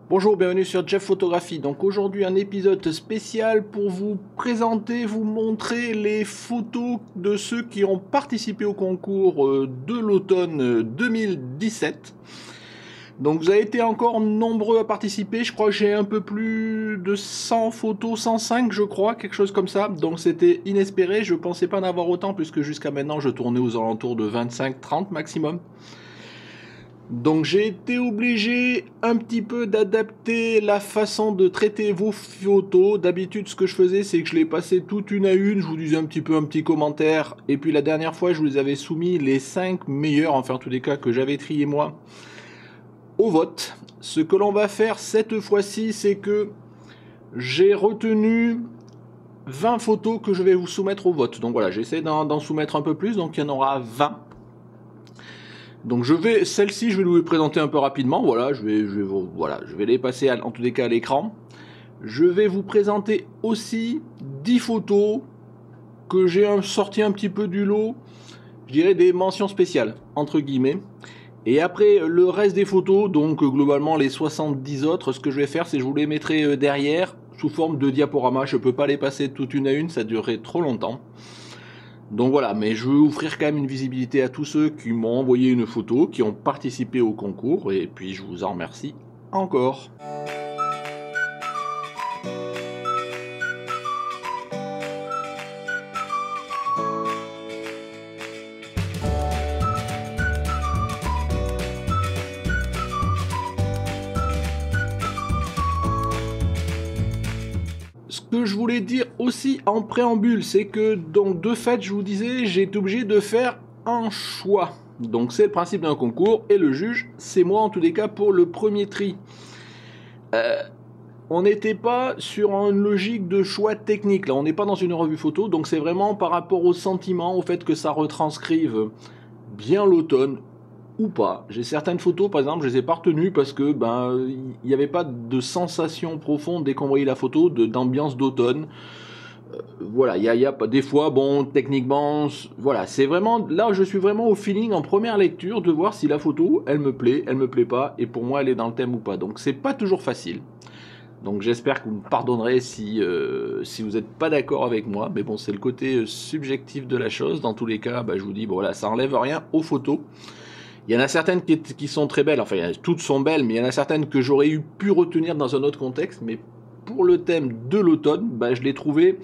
Bonjour, bienvenue sur Jeff Photographie. Donc aujourd'hui un épisode spécial pour vous présenter, vous montrer les photos de ceux qui ont participé au concours de l'automne 2017. Donc vous avez été encore nombreux à participer, je crois que j'ai un peu plus de 100 photos, 105 je crois, quelque chose comme ça. Donc c'était inespéré, je pensais pas en avoir autant puisque jusqu'à maintenant je tournais aux alentours de 25-30 maximum. Donc j'ai été obligé un petit peu d'adapter la façon de traiter vos photos. D'habitude ce que je faisais c'est que je les passais toutes une à une, je vous disais un petit commentaire. Et puis la dernière fois je vous avais soumis les 5 meilleurs, enfin en tous les cas que j'avais trié moi, au vote. Ce que l'on va faire cette fois-ci c'est que j'ai retenu 20 photos que je vais vous soumettre au vote. Donc voilà, j'essaie d'en soumettre un peu plus, donc il y en aura 20. Donc celle-ci je vais vous les présenter un peu rapidement, voilà, je vais les passer en tous les cas à l'écran. Je vais vous présenter aussi 10 photos que j'ai sorti un petit peu du lot, je dirais des mentions spéciales, entre guillemets. Et après le reste des photos, donc globalement les 70 autres, ce que je vais faire c'est que je vous les mettrai derrière, sous forme de diaporama, je peux pas les passer toutes une à une, ça durerait trop longtemps. Donc voilà, mais je veux offrir quand même une visibilité à tous ceux qui m'ont envoyé une photo, qui ont participé au concours, et puis je vous en remercie encore. Ce que je voulais dire aussi en préambule, c'est que donc de fait, je vous disais, j'ai été obligé de faire un choix. Donc c'est le principe d'un concours, et le juge, c'est moi en tous les cas pour le premier tri. On n'était pas sur une logique de choix technique, là on n'est pas dans une revue photo, donc c'est vraiment par rapport au sentiment, au fait que ça retranscrive bien l'automne ou pas. J'ai certaines photos par exemple, je les ai pas retenues parce que il n'y avait pas de sensation profonde dès qu'on voyait la photo d'ambiance d'automne. Voilà, il y a pas des fois, bon, techniquement, voilà, c'est vraiment, là je suis vraiment au feeling en première lecture de voir si la photo, elle me plaît pas, et pour moi elle est dans le thème ou pas. Donc c'est pas toujours facile. Donc j'espère que vous me pardonnerez si vous n'êtes pas d'accord avec moi, mais bon, c'est le côté subjectif de la chose. Dans tous les cas, je vous dis, bon, voilà, ça enlève rien aux photos. Il y en a certaines qui sont très belles, enfin toutes sont belles, mais il y en a certaines que j'aurais pu retenir dans un autre contexte, mais pour le thème de l'automne, je l'ai trouvé,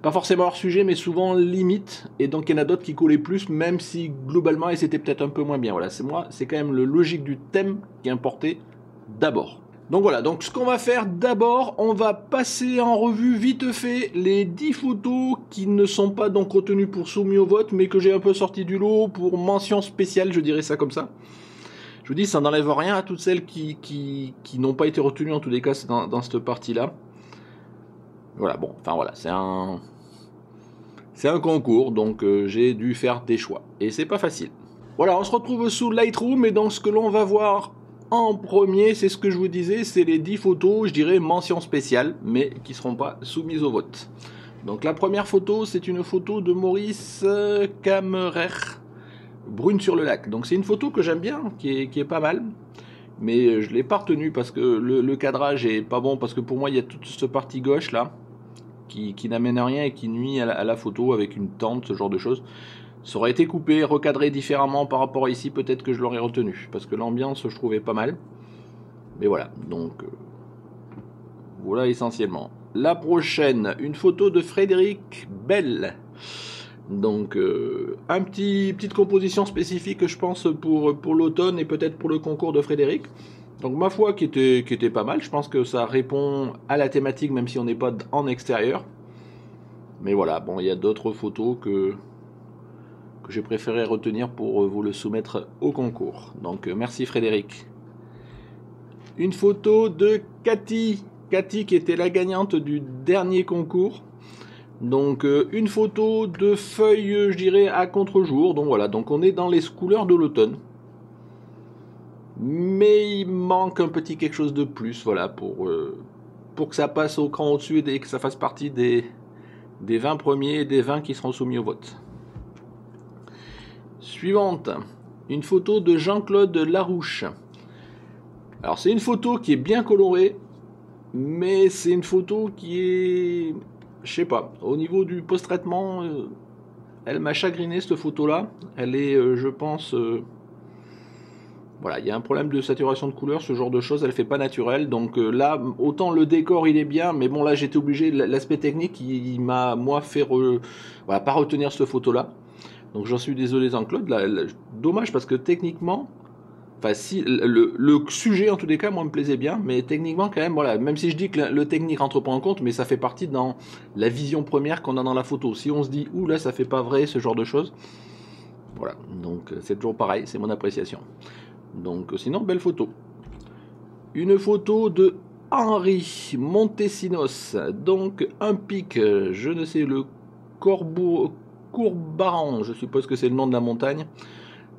pas forcément hors sujet, mais souvent limite, et donc il y en a d'autres qui collaient plus, même si globalement, et c'était peut-être un peu moins bien. Voilà, c'est quand même le logique du thème qui est importé d'abord. Donc voilà, donc ce qu'on va faire d'abord, on va passer en revue vite fait les 10 photos qui ne sont pas donc retenues pour soumis au vote, mais que j'ai un peu sorti du lot pour mention spéciale, je dirais ça comme ça. Je vous dis, ça n'enlève rien à toutes celles qui n'ont pas été retenues, en tous les cas, c'est dans cette partie-là. Voilà, bon, enfin voilà, c'est un concours, donc j'ai dû faire des choix, et c'est pas facile. Voilà, on se retrouve sous Lightroom, et donc ce que l'on va voir en premier, c'est ce que je vous disais, c'est les 10 photos, je dirais mention spéciale, mais qui ne seront pas soumises au vote. Donc la première photo, c'est une photo de Maurice Kammerer, Brune sur le lac. Donc c'est une photo que j'aime bien, qui est pas mal, mais je ne l'ai pas retenue parce que le cadrage est pas bon, parce que pour moi, il y a toute cette partie gauche là, qui n'amène à rien et qui nuit à la photo avec une tente, ce genre de choses. Ça aurait été coupé, recadré différemment par rapport à ici, peut-être que je l'aurais retenu, parce que l'ambiance je trouvais pas mal. Mais voilà, donc voilà essentiellement. La prochaine, une photo de Frédéric Bell. Donc petite composition spécifique je pense pour l'automne et peut-être pour le concours de Frédéric. Donc ma foi qui était pas mal, je pense que ça répond à la thématique même si on n'est pas en extérieur. Mais voilà, bon il y a d'autres photos que j'ai préféré retenir pour vous le soumettre au concours. Donc merci Frédéric. Une photo de Cathy qui était la gagnante du dernier concours. Donc une photo de feuilles, je dirais, à contre-jour. Donc voilà, donc on est dans les couleurs de l'automne. Mais il manque un petit quelque chose de plus, voilà, pour que ça passe au cran au-dessus et que ça fasse partie des 20 premiers et des 20 qui seront soumis au vote. Suivante, une photo de Jean-Claude Larouche. Alors c'est une photo qui est bien colorée, mais c'est une photo qui est, je sais pas, au niveau du post-traitement, elle m'a chagriné cette photo-là. Elle est, je pense, voilà, il y a un problème de saturation de couleur, ce genre de choses, elle fait pas naturelle. Donc là, autant le décor il est bien, mais bon là j'étais obligé, l'aspect technique il m'a moi fait voilà, pas retenir cette photo-là. Donc j'en suis désolé Jean-Claude, dommage parce que techniquement, enfin si le sujet en tous les cas moi me plaisait bien, mais techniquement quand même voilà, même si je dis que le technique rentre pas en compte, mais ça fait partie dans la vision première qu'on a dans la photo. Si on se dit ouh là ça fait pas vrai ce genre de choses, voilà, donc c'est toujours pareil, c'est mon appréciation. Donc sinon belle photo. Une photo de Henri Montesinos, donc un pic, je ne sais le Courbaran, je suppose que c'est le nom de la montagne.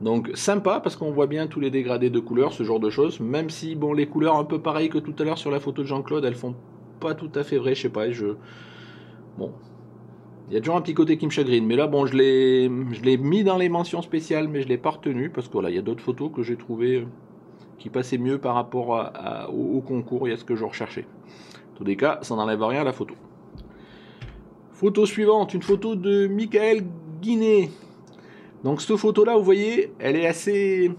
Donc sympa parce qu'on voit bien tous les dégradés de couleurs, ce genre de choses, même si bon les couleurs un peu pareilles que tout à l'heure sur la photo de Jean-Claude, elles font pas tout à fait vrai, je sais pas, bon, il y a toujours un petit côté qui me chagrine, mais là bon je l'ai mis dans les mentions spéciales, mais je l'ai pas retenu parce que voilà, il y a d'autres photos que j'ai trouvées qui passaient mieux par rapport au concours et à ce que je recherchais. En tous les cas, ça n'enlève rien à la photo. Photo suivante, une photo de Michael Guinet. Donc cette photo là vous voyez elle est assez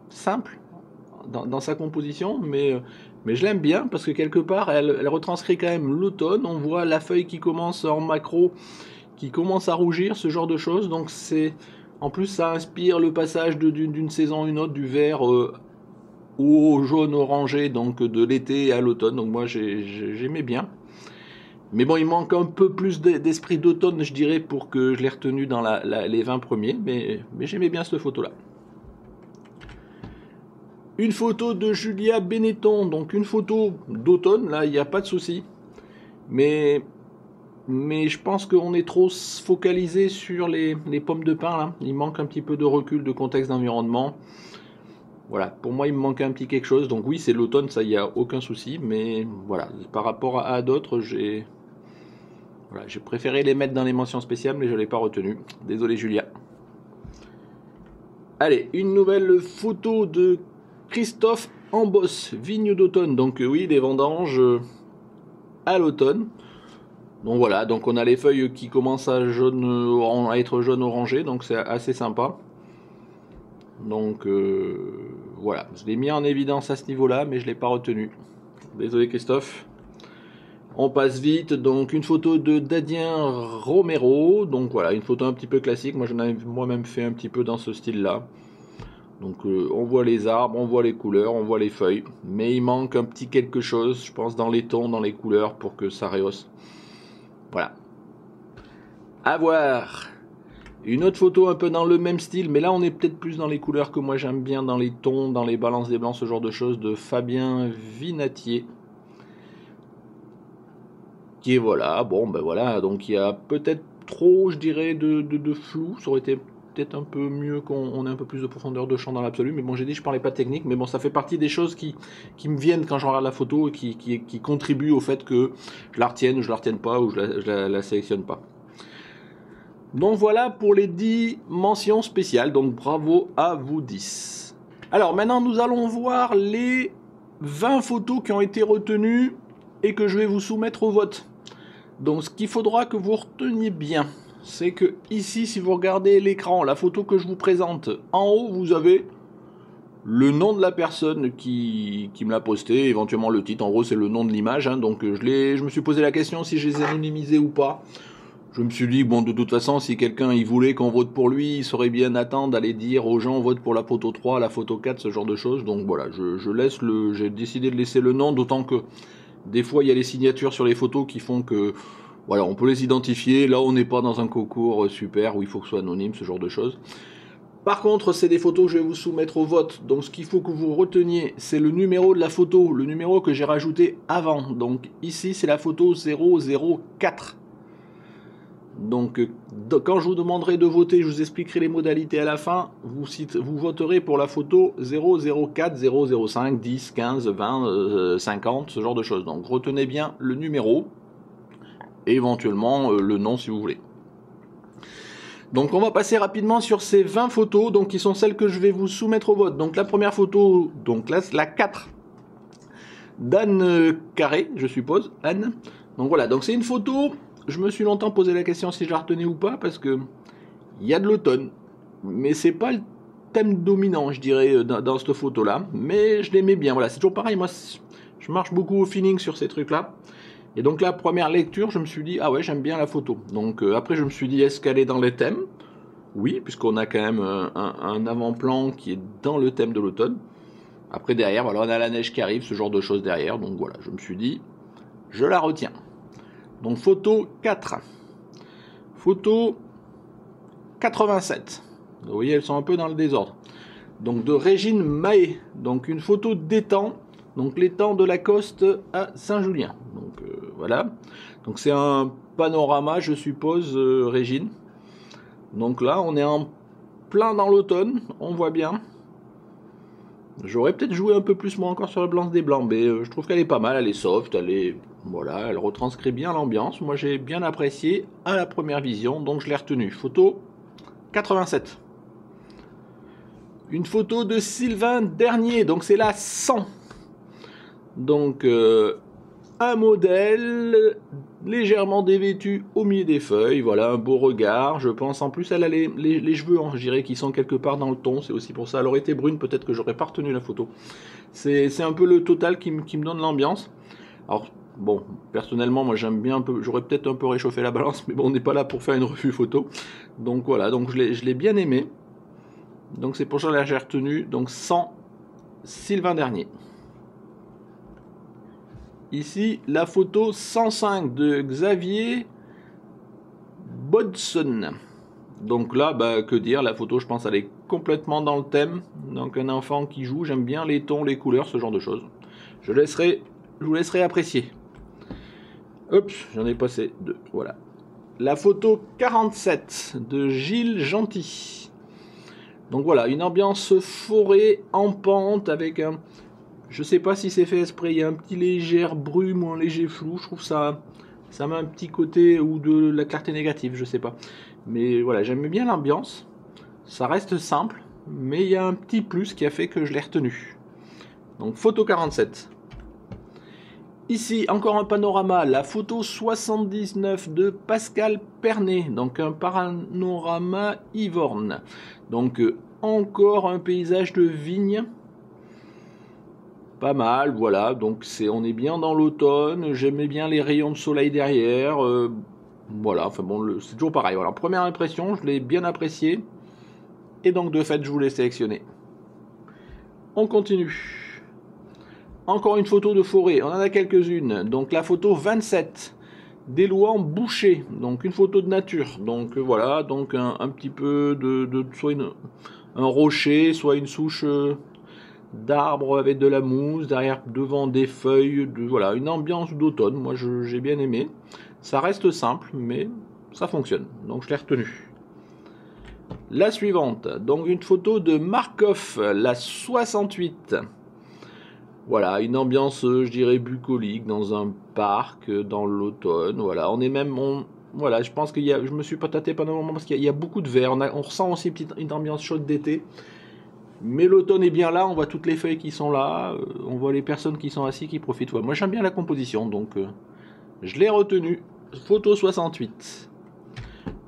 simple dans sa composition, mais je l'aime bien parce que quelque part elle retranscrit quand même l'automne. On voit la feuille qui commence en macro, qui commence à rougir, ce genre de choses. Donc c'est en plus ça inspire le passage d'une saison à une autre, du vert au jaune orangé, donc de l'été à l'automne. Donc moi j'aimais bien. Mais bon, il manque un peu plus d'esprit d'automne, je dirais, pour que je l'ai retenu dans les 20 premiers. Mais j'aimais bien cette photo-là. Une photo de Julia Benetton, donc une photo d'automne, là, il n'y a pas de souci. Mais je pense qu'on est trop focalisé sur les pommes de pin, là. Il manque un petit peu de recul, de contexte d'environnement. Voilà, pour moi, il me manque un petit quelque chose. Donc oui, c'est l'automne, ça, il n'y a aucun souci. Mais voilà, par rapport à d'autres, j'ai préféré les mettre dans les mentions spéciales, mais je ne l'ai pas retenu. Désolé Julia. Allez, une nouvelle photo de Christophe Ambos, vigne d'automne. Donc oui, des vendanges à l'automne. Donc voilà, donc on a les feuilles qui commencent à être jaune orangé, donc c'est assez sympa. Donc voilà, je l'ai mis en évidence à ce niveau-là, mais je ne l'ai pas retenu. Désolé Christophe. On passe vite, donc une photo de Dadien Romero, donc voilà, une photo un petit peu classique, moi j'en avais moi-même fait un petit peu dans ce style-là. Donc on voit les arbres, on voit les couleurs, on voit les feuilles, mais il manque un petit quelque chose, je pense, dans les tons, dans les couleurs, pour que ça rehausse. Voilà. À voir. Une autre photo un peu dans le même style, mais là on est peut-être plus dans les couleurs que moi j'aime bien, dans les tons, dans les balances des blancs, ce genre de choses, de Fabien Vinatier. Qui est voilà, bon ben voilà, donc il y a peut-être trop, je dirais, de flou, ça aurait été peut-être un peu mieux qu'on ait un peu plus de profondeur de champ dans l'absolu, mais bon j'ai dit je parlais pas de technique, mais bon ça fait partie des choses qui me viennent quand je regarde la photo et qui contribuent au fait que je la retienne ou je la retienne pas, ou je la sélectionne pas. Donc voilà pour les 10 mentions spéciales, donc bravo à vous 10. Alors maintenant nous allons voir les 20 photos qui ont été retenues et que je vais vous soumettre au vote. Donc ce qu'il faudra que vous reteniez bien, c'est que ici, si vous regardez l'écran, la photo que je vous présente, en haut vous avez le nom de la personne qui me l'a posté, éventuellement le titre, en gros c'est le nom de l'image, hein, donc je me suis posé la question si je les ai anonymisés ou pas. Je me suis dit, bon, de toute façon, si quelqu'un il voulait qu'on vote pour lui, il serait bien attendre d'aller dire aux gens, vote pour la photo 3, la photo 4, ce genre de choses. Donc voilà, j'ai décidé de laisser le nom, d'autant que des fois, il y a les signatures sur les photos qui font que, voilà, on peut les identifier. Là, on n'est pas dans un concours super où il faut que ce soit anonyme, ce genre de choses. Par contre, c'est des photos que je vais vous soumettre au vote. Donc, ce qu'il faut que vous reteniez, c'est le numéro de la photo, le numéro que j'ai rajouté avant. Donc, ici, c'est la photo 004. Donc, quand je vous demanderai de voter, je vous expliquerai les modalités à la fin. Vous voterez pour la photo 004, 005, 10, 15, 20, 50, ce genre de choses. Donc, retenez bien le numéro et éventuellement le nom si vous voulez. Donc, on va passer rapidement sur ces 20 photos, donc qui sont celles que je vais vous soumettre au vote. Donc, la première photo, donc là, la 4. d'Anne Carré, je suppose, Anne. Donc voilà, donc c'est une photo, je me suis longtemps posé la question si je la retenais ou pas, parce que il y a de l'automne, mais c'est pas le thème dominant, je dirais, dans cette photo-là, mais je l'aimais bien, voilà, c'est toujours pareil, moi, je marche beaucoup au feeling sur ces trucs-là, et donc la première lecture, je me suis dit, ah ouais, j'aime bien la photo, donc après je me suis dit, est-ce qu'elle est dans les thèmes? Oui, puisqu'on a quand même un avant-plan qui est dans le thème de l'automne. Après derrière, voilà, on a la neige qui arrive, ce genre de choses derrière, donc voilà, je me suis dit, je la retiens. Donc photo 4. Photo 87. Vous voyez, elles sont un peu dans le désordre. Donc de Régine Mahé. Donc une photo d'étang. Donc l'étang de Lacoste à Saint-Julien. Donc voilà. Donc c'est un panorama, je suppose, Régine. Donc là, on est en plein dans l'automne, on voit bien. J'aurais peut-être joué un peu plus moi encore sur la blanche des blancs, mais je trouve qu'elle est pas mal, elle est soft, voilà, elle retranscrit bien l'ambiance. Moi j'ai bien apprécié à la première vision, donc je l'ai retenue. Photo 87. Une photo de Sylvain Dernier, donc c'est la 100. Donc un modèle légèrement dévêtu au milieu des feuilles, voilà, un beau regard, je pense. En plus elle a les cheveux, hein, je dirais, qui sont quelque part dans le ton, c'est aussi pour ça. Elle aurait été brune, peut-être que j'aurais pas retenu la photo. C'est un peu le total qui me donne l'ambiance. Alors bon, personnellement moi j'aime bien un peu, j'aurais peut-être un peu réchauffé la balance, mais bon, on n'est pas là pour faire une revue photo. Donc voilà, donc je l'ai bien aimé. Donc c'est pour ça que j'ai retenu, donc 100 Sylvain Dernier. Ici, la photo 105 de Xavier Bodson. Donc là, bah, que dire, la photo, je pense, elle est complètement dans le thème. Donc un enfant qui joue, j'aime bien les tons, les couleurs, ce genre de choses. Je vous laisserai apprécier. Hop, j'en ai passé deux, voilà. La photo 47 de Gilles Gentil. Donc voilà, une ambiance forêt en pente avec un... Je sais pas si c'est fait exprès, il y a un petit léger brume ou un léger flou, je trouve ça met un petit côté, ou de la clarté négative, je sais pas. Mais voilà, j'aime bien l'ambiance, ça reste simple, mais il y a un petit plus qui a fait que je l'ai retenu. Donc photo 47. Ici, encore un panorama, la photo 79 de Pascal Pernet, donc un panorama Ivorne. Donc encore un paysage de vigne. Pas mal, voilà, donc on est bien dans l'automne, j'aimais bien les rayons de soleil derrière, voilà, enfin bon, c'est toujours pareil, voilà, première impression, je l'ai bien apprécié, et donc de fait, je vous l'ai sélectionné. On continue. Encore une photo de forêt, on en a quelques-unes, donc la photo 27, d'Élouan Boucher, donc une photo de nature, donc voilà, donc un petit peu de soit un rocher, soit une souche... d'arbres avec de la mousse, derrière devant des feuilles, voilà, une ambiance d'automne, moi j'ai bien aimé. Ça reste simple, mais ça fonctionne, donc je l'ai retenu. La suivante, donc une photo de Markov, la 68. Voilà, une ambiance, je dirais, bucolique, dans un parc, dans l'automne, voilà, on est même... voilà, je pense qu'il y a... Je me suis pas tâté pendant un moment parce qu'il y a beaucoup de vert, on ressent aussi une ambiance chaude d'été. Mais l'automne est bien là, on voit toutes les feuilles qui sont là, on voit les personnes qui sont assises, qui profitent. Ouais, moi j'aime bien la composition, donc je l'ai retenu. Photo 68.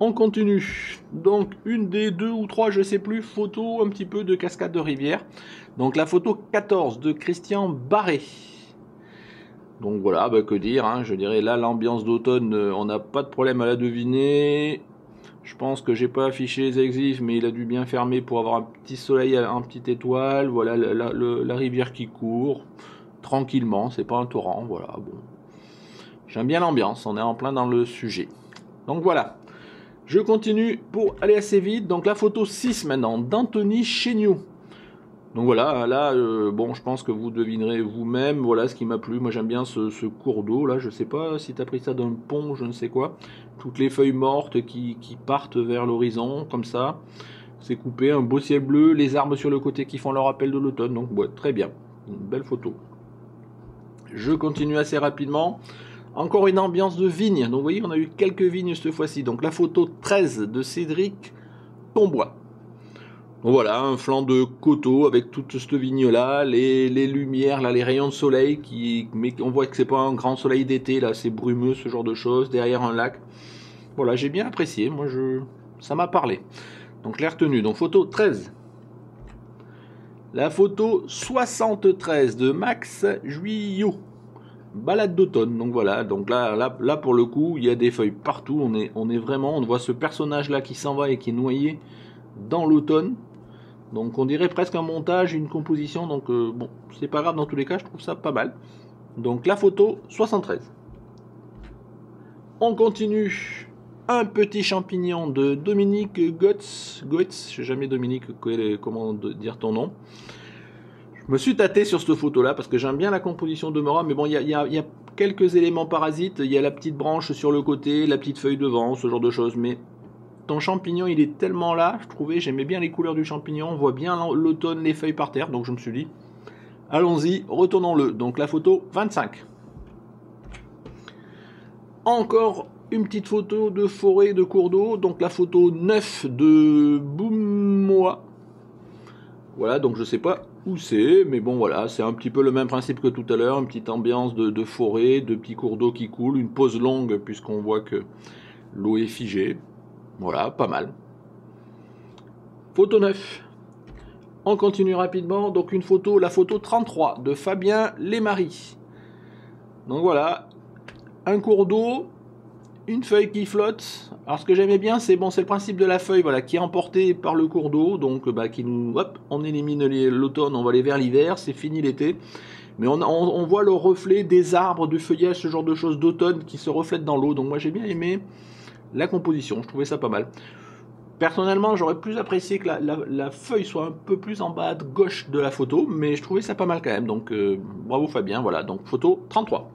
On continue. Donc une des deux ou trois, je sais plus, photos un petit peu de cascade de rivière. Donc la photo 14 de Christian Barré. Donc voilà, bah, que dire, hein, je dirais là l'ambiance d'automne, on n'a pas de problème à la deviner. Je pense que j'ai pas affiché les exifs, mais il a dû bien fermer pour avoir un petit soleil, un petit étoile. Voilà la rivière qui court tranquillement, c'est pas un torrent. Voilà, bon. J'aime bien l'ambiance, on est en plein dans le sujet. Donc voilà, je continue pour aller assez vite. Donc la photo 6 maintenant, d'Anthony Chéniaud. Donc voilà, là, bon, je pense que vous devinerez vous-même, voilà ce qui m'a plu. Moi j'aime bien ce cours d'eau, là, je sais pas si tu as pris ça d'un pont, je ne sais quoi. Toutes les feuilles mortes qui partent vers l'horizon, comme ça. C'est coupé, un beau ciel bleu, les arbres sur le côté qui font leur appel de l'automne, donc ouais, très bien. Une belle photo. Je continue assez rapidement. Encore une ambiance de vigne, donc vous voyez, on a eu quelques vignes cette fois-ci. Donc la photo 13 de Cédric Tombois. Donc voilà, un flanc de coteau avec toute cette vigne là, les lumières là, les rayons de soleil mais on voit que c'est pas un grand soleil d'été là, c'est brumeux ce genre de choses, derrière un lac. Voilà, j'ai bien apprécié, ça m'a parlé. Donc je l'ai retenu. Donc photo 13. La photo 73 de Max Juillot. Balade d'automne. Donc voilà, donc là pour le coup, il y a des feuilles partout. On voit ce personnage là qui s'en va et qui est noyé dans l'automne. Donc on dirait presque un montage, une composition. Donc bon, c'est pas grave dans tous les cas, je trouve ça pas mal. Donc la photo 73. On continue. Un petit champignon de Dominique Goetz, je sais jamais Dominique comment dire ton nom. Je me suis tâté sur cette photo là parce que j'aime bien la composition de Mora, mais bon il y a quelques éléments parasites, il y a la petite branche sur le côté, la petite feuille devant, ce genre de choses, mais ton champignon il est tellement là, j'aimais bien les couleurs du champignon, on voit bien l'automne, les feuilles par terre, donc je me suis dit allons-y, retournons-le. Donc la photo 25. Encore une petite photo de forêt de cours d'eau, donc la photo 9 de Boumoa. Voilà, donc je sais pas où c'est, mais bon voilà, c'est un petit peu le même principe que tout à l'heure, une petite ambiance de forêt, de petits cours d'eau qui coulent, une pause longue puisqu'on voit que l'eau est figée. Voilà, pas mal. Photo 9. On continue rapidement, donc la photo 33 de Fabien Lesmarie. Donc voilà, un cours d'eau, une feuille qui flotte. Alors ce que j'aimais bien, c'est le principe de la feuille, voilà, qui est emportée par le cours d'eau, donc qui nous, hop, on élimine l'automne, on va aller vers l'hiver, c'est fini l'été. Mais on voit le reflet des arbres, du feuillage, ce genre de choses d'automne qui se reflètent dans l'eau. Donc moi j'ai bien aimé la composition, je trouvais ça pas mal. Personnellement, j'aurais plus apprécié que la feuille soit un peu plus en bas à gauche de la photo, mais je trouvais ça pas mal quand même. Donc bravo Fabien, voilà, donc photo 33.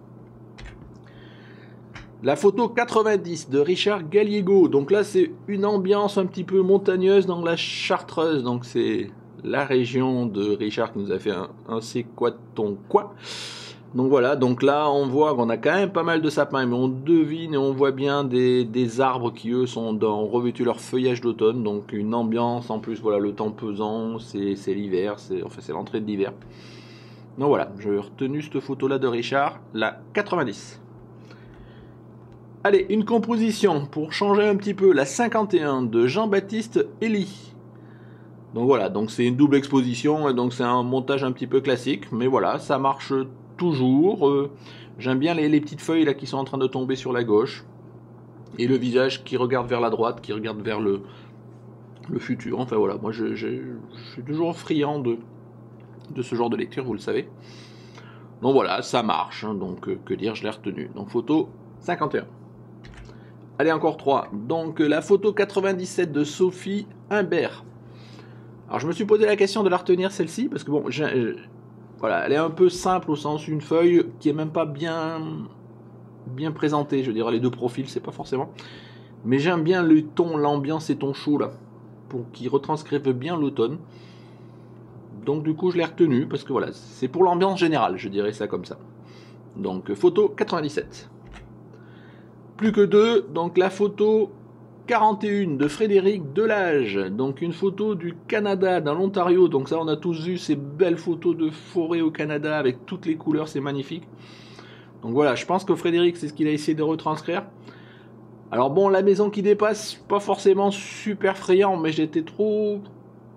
La photo 90 de Richard Gallego. Donc là, c'est une ambiance un petit peu montagneuse dans la Chartreuse. Donc c'est la région de Richard qui nous a fait un c'est quoi ton quoi. Donc voilà, donc là on voit qu'on a quand même pas mal de sapins, mais on devine et on voit bien des arbres qui eux ont revêtu leur feuillage d'automne. Donc une ambiance en plus, voilà, le temps pesant, c'est l'hiver, c'est l'entrée de l'hiver. Donc voilà, j'ai retenu cette photo là de Richard, la 90. Allez, une composition pour changer un petit peu, la 51 de Jean-Baptiste Elie. Donc voilà, donc c'est une double exposition, et donc c'est un montage un petit peu classique, mais voilà, ça marche toujours. J'aime bien les petites feuilles là qui sont en train de tomber sur la gauche, et le visage qui regarde vers la droite, qui regarde vers le futur. Enfin voilà, moi je suis toujours friand de ce genre de lecture, vous le savez. Donc voilà, ça marche, hein, donc que dire, je l'ai retenu. Donc photo 51. Allez, encore 3. Donc la photo 97 de Sophie Humbert. Alors je me suis posé la question de la retenir celle-ci, parce que bon, voilà, elle est un peu simple au sens une feuille qui est même pas bien présentée, je dirais les deux profils, c'est pas forcément. Mais j'aime bien le ton, l'ambiance et ton chaud là, pour qui retranscrivent bien l'automne. Donc du coup je l'ai retenu, parce que voilà, c'est pour l'ambiance générale, je dirais ça comme ça. Donc photo 97. Plus que deux, donc la photo 41 de Frédéric Delage, donc une photo du Canada, dans l'Ontario, donc ça on a tous vu ces belles photos de forêt au Canada avec toutes les couleurs, c'est magnifique. Donc voilà, je pense que Frédéric c'est ce qu'il a essayé de retranscrire. Alors bon, la maison qui dépasse, pas forcément super frayant, mais j'étais trop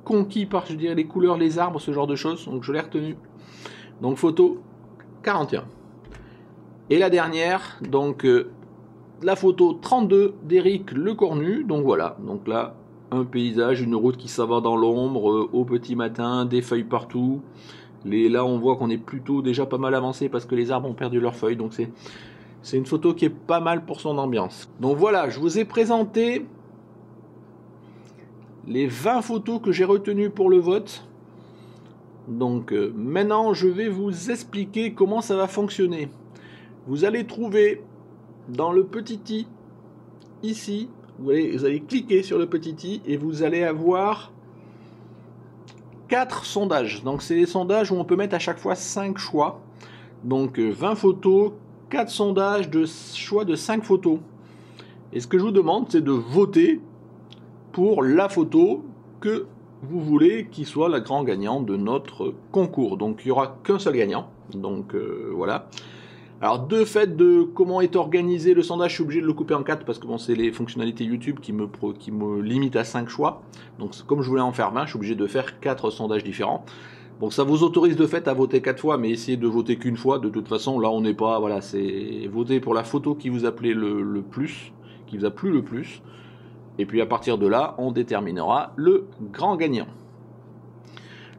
conquis par, je dirais, les couleurs, les arbres, ce genre de choses, donc je l'ai retenu. Donc photo 41. Et la dernière, donc la photo 32 d'Éric Lecornu. Donc voilà, donc là un paysage, une route qui s'en va dans l'ombre au petit matin, des feuilles partout. Là on voit qu'on est plutôt déjà pas mal avancé parce que les arbres ont perdu leurs feuilles, donc c'est une photo qui est pas mal pour son ambiance. Donc voilà, je vous ai présenté les 20 photos que j'ai retenues pour le vote. Donc maintenant je vais vous expliquer comment ça va fonctionner. Vous allez trouver dans le petit i, ici, vous allez cliquer sur le petit i et vous allez avoir 4 sondages. Donc c'est des sondages où on peut mettre à chaque fois 5 choix. Donc 20 photos, 4 sondages de choix de 5 photos. Et ce que je vous demande, c'est de voter pour la photo que vous voulez qui soit le grand gagnant de notre concours. Donc il n'y aura qu'un seul gagnant. Donc voilà. Alors de fait de comment est organisé le sondage, je suis obligé de le couper en 4 parce que bon, c'est les fonctionnalités YouTube qui me limitent à 5 choix. Donc comme je voulais en faire 20, je suis obligé de faire 4 sondages différents. Bon, ça vous autorise de fait à voter 4 fois, mais essayez de voter qu'une fois. De toute façon, là on n'est pas, voilà, c'est voter pour la photo qui vous a plu le plus, qui vous a plu le plus. Et puis à partir de là, on déterminera le grand gagnant.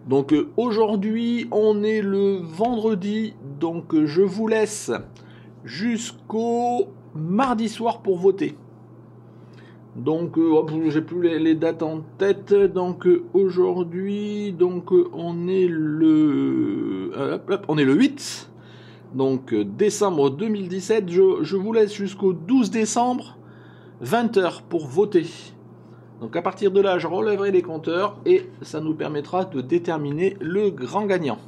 Donc aujourd'hui, on est le vendredi, donc je vous laisse jusqu'au mardi soir pour voter. Donc j'ai plus les dates en tête. Donc aujourd'hui, donc on est le 8. Donc décembre 2017, je vous laisse jusqu'au 12 décembre 20h pour voter. Donc à partir de là, je relèverai les compteurs et ça nous permettra de déterminer le grand gagnant.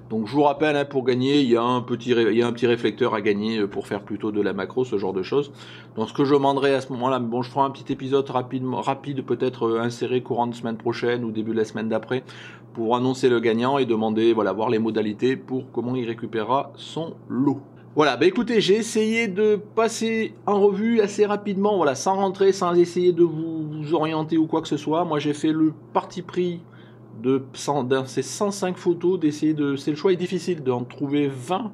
Donc je vous rappelle, hein, pour gagner, il y a un petit réflecteur à gagner pour faire plutôt de la macro, ce genre de choses. Donc ce que je demanderai à ce moment-là, bon, je ferai un petit épisode rapide, peut-être inséré courant de semaine prochaine ou début de la semaine d'après, pour annoncer le gagnant et demander, voilà, voir les modalités pour comment il récupérera son lot. Voilà, bah écoutez, j'ai essayé de passer en revue assez rapidement, voilà, sans rentrer, sans essayer de vous orienter ou quoi que ce soit. Moi, j'ai fait le parti pris de ces 105 photos, d'essayer de... C'est le choix est difficile d'en trouver 20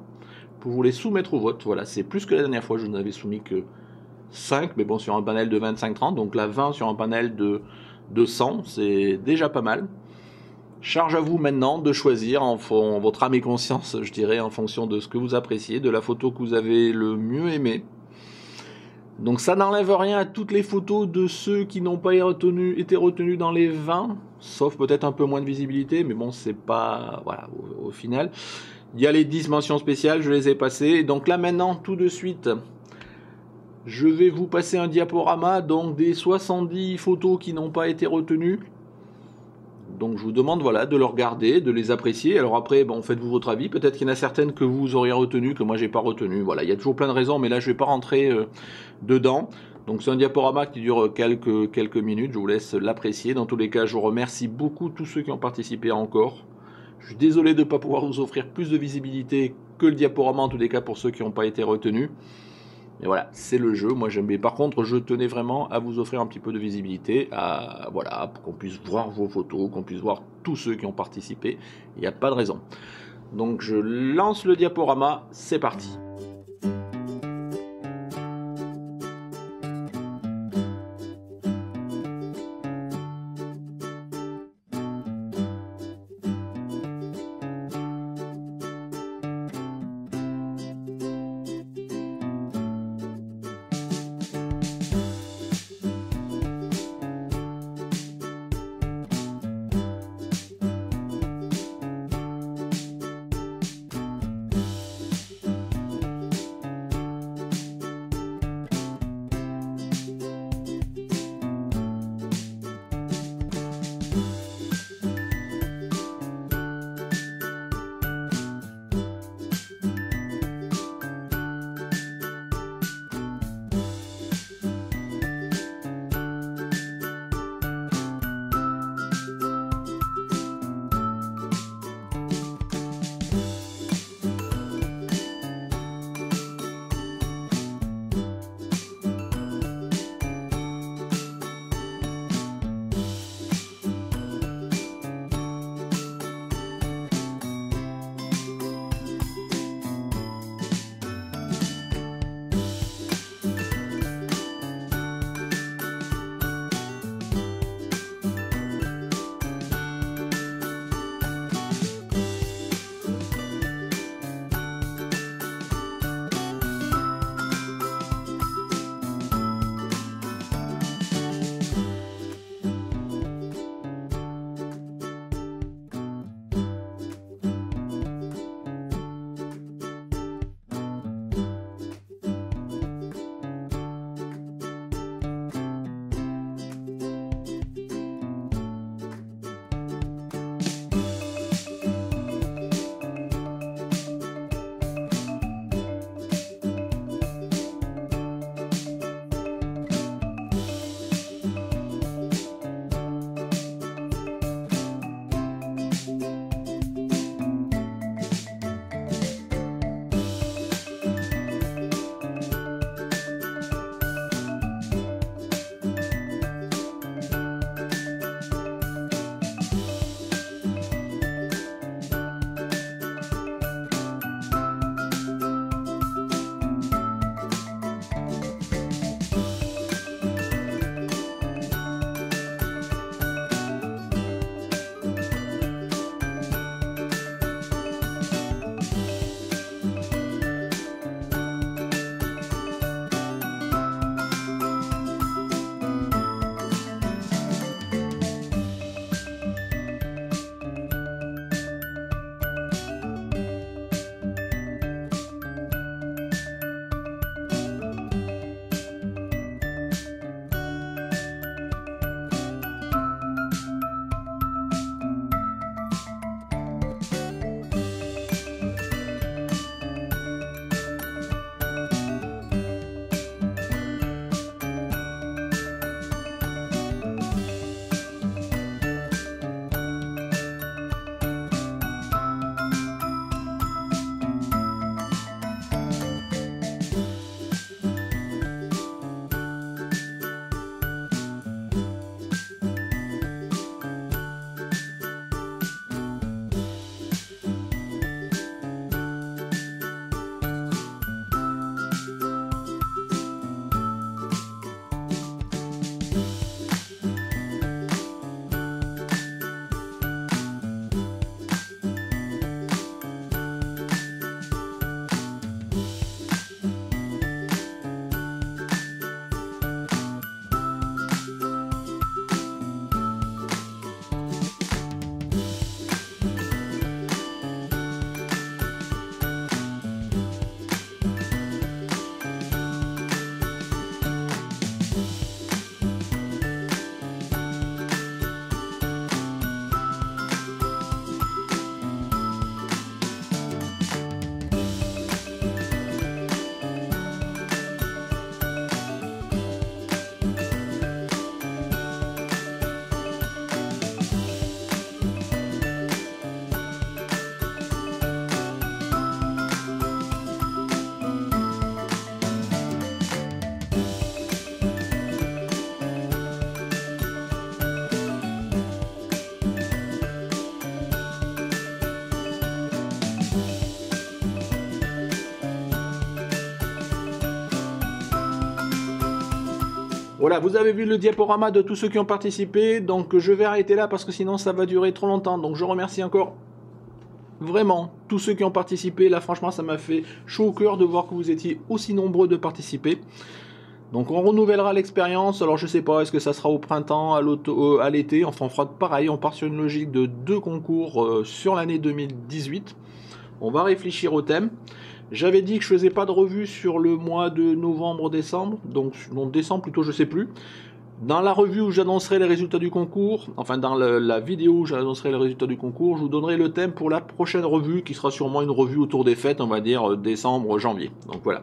pour vous les soumettre au vote. Voilà, c'est plus que la dernière fois, je n'avais soumis que 5, mais bon, sur un panel de 25-30, donc là 20 sur un panel de 100, c'est déjà pas mal. Charge à vous maintenant de choisir en votre âme et conscience, je dirais, en fonction de ce que vous appréciez, de la photo que vous avez le mieux aimée. Donc ça n'enlève rien à toutes les photos de ceux qui n'ont pas été retenus dans les 20, sauf peut-être un peu moins de visibilité, mais bon, c'est pas... Voilà, au final. Il y a les 10 mentions spéciales, je les ai passées. Donc là maintenant, tout de suite, je vais vous passer un diaporama, donc des 70 photos qui n'ont pas été retenues. Donc je vous demande, voilà, de le regarder, de les apprécier. Alors après, bon, faites-vous votre avis. Peut-être qu'il y en a certaines que vous auriez retenues, que moi j'ai pas retenues. Voilà, il y a toujours plein de raisons, mais là je vais pas rentrer dedans. Donc c'est un diaporama qui dure quelques minutes. Je vous laisse l'apprécier. Dans tous les cas, je vous remercie beaucoup tous ceux qui ont participé encore. Je suis désolé de ne pas pouvoir vous offrir plus de visibilité que le diaporama, en tous les cas pour ceux qui n'ont pas été retenus. Mais voilà, c'est le jeu, moi j'aime bien. Par contre, je tenais vraiment à vous offrir un petit peu de visibilité, voilà, pour qu'on puisse voir vos photos, qu'on puisse voir tous ceux qui ont participé. Il n'y a pas de raison. Donc je lance le diaporama, c'est parti. Voilà, vous avez vu le diaporama de tous ceux qui ont participé, donc je vais arrêter là parce que sinon ça va durer trop longtemps. Donc je remercie encore vraiment tous ceux qui ont participé. Là franchement ça m'a fait chaud au cœur de voir que vous étiez aussi nombreux de participer. Donc on renouvellera l'expérience, alors je sais pas, est-ce que ça sera au printemps, à l'été, enfin on fera pareil, on part sur une logique de 2 concours sur l'année 2018. On va réfléchir au thème. J'avais dit que je faisais pas de revue sur le mois de novembre-décembre, donc non décembre plutôt, je sais plus. Dans la revue où j'annoncerai les résultats du concours, enfin dans la vidéo où j'annoncerai les résultats du concours, je vous donnerai le thème pour la prochaine revue, qui sera sûrement une revue autour des fêtes, on va dire décembre-janvier. Donc voilà.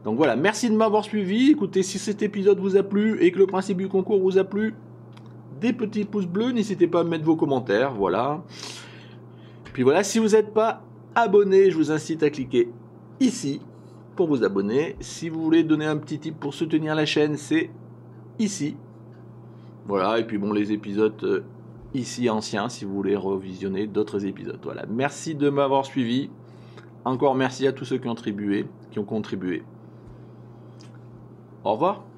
Donc voilà, merci de m'avoir suivi. Écoutez, si cet épisode vous a plu et que le principe du concours vous a plu, des petits pouces bleus, n'hésitez pas à mettre vos commentaires, voilà. Puis voilà, si vous n'êtes pas abonné, je vous incite à cliquer ici pour vous abonner. Si vous voulez donner un petit tip pour soutenir la chaîne, c'est ici. Voilà, et puis bon, les épisodes ici anciens, si vous voulez revisionner d'autres épisodes. Voilà, merci de m'avoir suivi. Encore merci à tous ceux qui ont contribué. Au revoir.